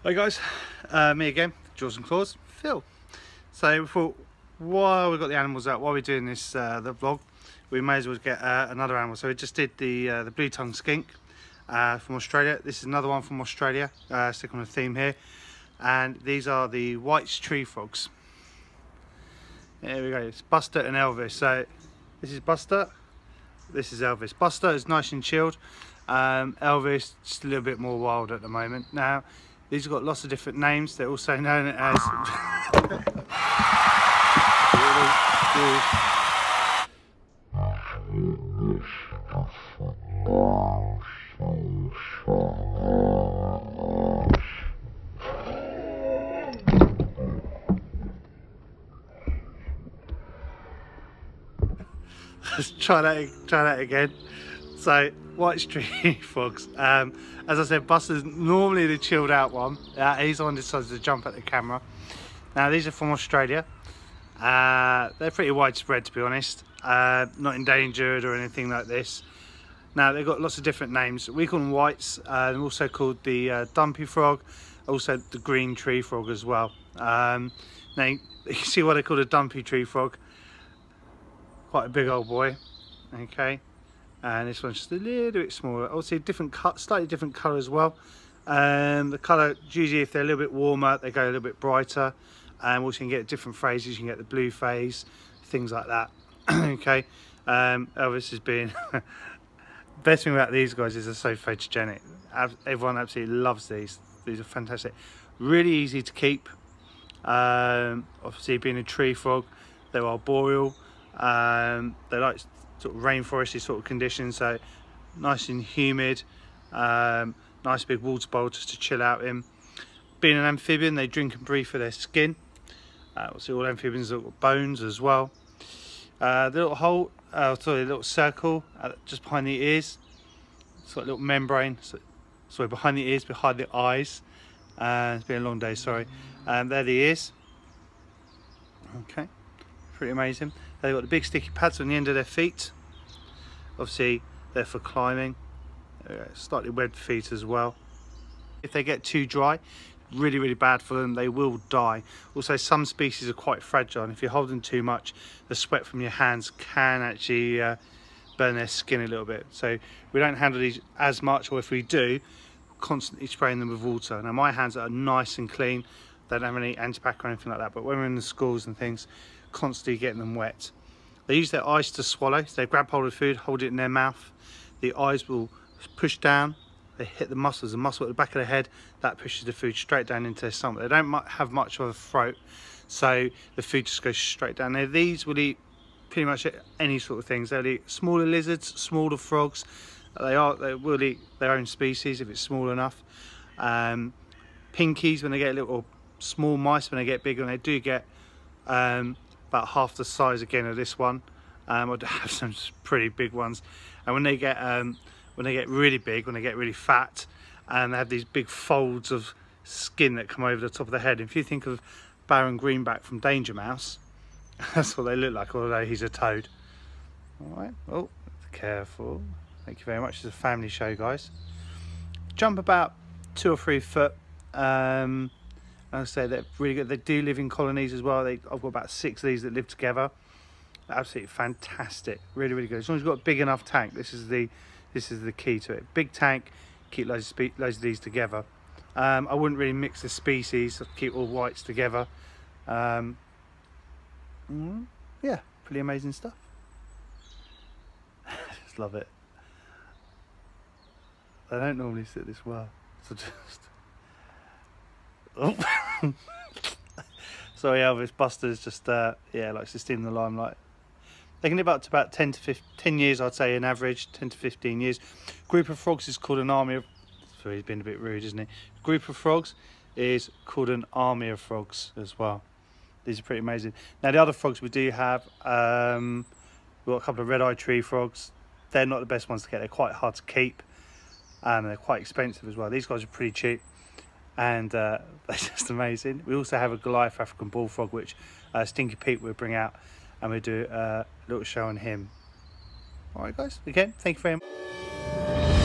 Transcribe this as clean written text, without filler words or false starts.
Hi guys, me again, Jaws and Claws, Phil. So we thought, while we've got the animals out, while we're doing this the vlog, we may as well get another animal. So we just did the blue-tongued skink from Australia. This is another one from Australia, stick on the theme here. And these are the White's tree frogs. There we go, it's Buster and Elvis. So this is Buster, this is Elvis. Buster is nice and chilled. Elvis just a little bit more wild at the moment. Now these have got lots of different names. They're also known as let's try that again. So White's tree frogs. As I said, Buster's normally the chilled out one. He's the one that decides to jump at the camera. Now these are from Australia. They're pretty widespread, to be honest. Not endangered or anything like this. Now they've got lots of different names. We call them whites. They're also called the dumpy frog, also the green tree frog as well. Now you can see why they call it a dumpy tree frog. Quite a big old boy. Okay. And this one's just a little bit smaller. Also different cut, slightly different colour as well. The colour, usually if they're a little bit warmer, they go a little bit brighter. And also you can get different phases. You can get the blue phase, things like that. Okay. Elvis is being best thing about these guys is they're so photogenic. Everyone absolutely loves these. These are fantastic. Really easy to keep. Obviously being a tree frog, they're arboreal. They like sort of rainforesty sort of conditions, so nice and humid, nice big water bowl just to chill out in. Being an amphibian, they drink and breathe for their skin. Obviously all amphibians have got bones as well. The little hole, sorry, the little circle just behind the ears, it's got a little membrane, sorry, behind the ears, behind the eyes. It's been a long day, sorry. They're the ears. Okay, pretty amazing. They've got the big sticky pads on the end of their feet. Obviously they're for climbing. Slightly webbed feet as well. If they get too dry, really bad for them, they will die. Also some species are quite fragile, and if you hold them too much, the sweat from your hands can actually burn their skin a little bit. So we don't handle these as much, or if we do, constantly spraying them with water. Now my hands are nice and clean, they don't have any antibac or anything like that, but when we're in the schools and things, constantly getting them wet. They use their eyes to swallow, so they grab hold of food, hold it in their mouth. The eyes will push down, they hit the muscles, the muscle at the back of the head, that pushes the food straight down into their stomach. They don't have much of a throat, so the food just goes straight down there. These will eat pretty much any sort of things. They'll eat smaller lizards, smaller frogs. They will eat their own species if it's small enough. Pinkies when they get little, small mice when they get bigger, and they do get about half the size again of this one. I do have some pretty big ones, and when they get really big, when they get really fat, and they have these big folds of skin that come over the top of the head. If you think of Baron Greenback from Danger Mouse, that's what they look like, although he's a toad. All right, oh, careful. Thank you very much. It's a family show, guys. Jump about 2 or 3 foot. Like I say, they're really good. They do live in colonies as well. I've got about 6 of these that live together. They're absolutely fantastic. Really good. As long as you've got a big enough tank, this is the key to it. Big tank, keep loads of these together. I wouldn't really mix the species. I'd keep all whites together. Yeah, pretty amazing stuff. Just love it. They don't normally sit this well, so just. Oh. Sorry Elvis, Buster's just yeah, likes to steam the limelight. They can live up to about 10 years, I'd say, on average, 10 to 15 years. Group of frogs is called an army of, sorry, he's been a bit rude, isn't he? Group of frogs is called an army of frogs as well. These are pretty amazing. Now the other frogs we do have, we've got a couple of red-eyed tree frogs. They're not the best ones to get, they're quite hard to keep, and they're quite expensive as well. These guys are pretty cheap, and they're just amazing. We also have a Goliath African bullfrog, which Stinky Pete will bring out, and we'll do a little show on him. All right guys, again, thank you very much.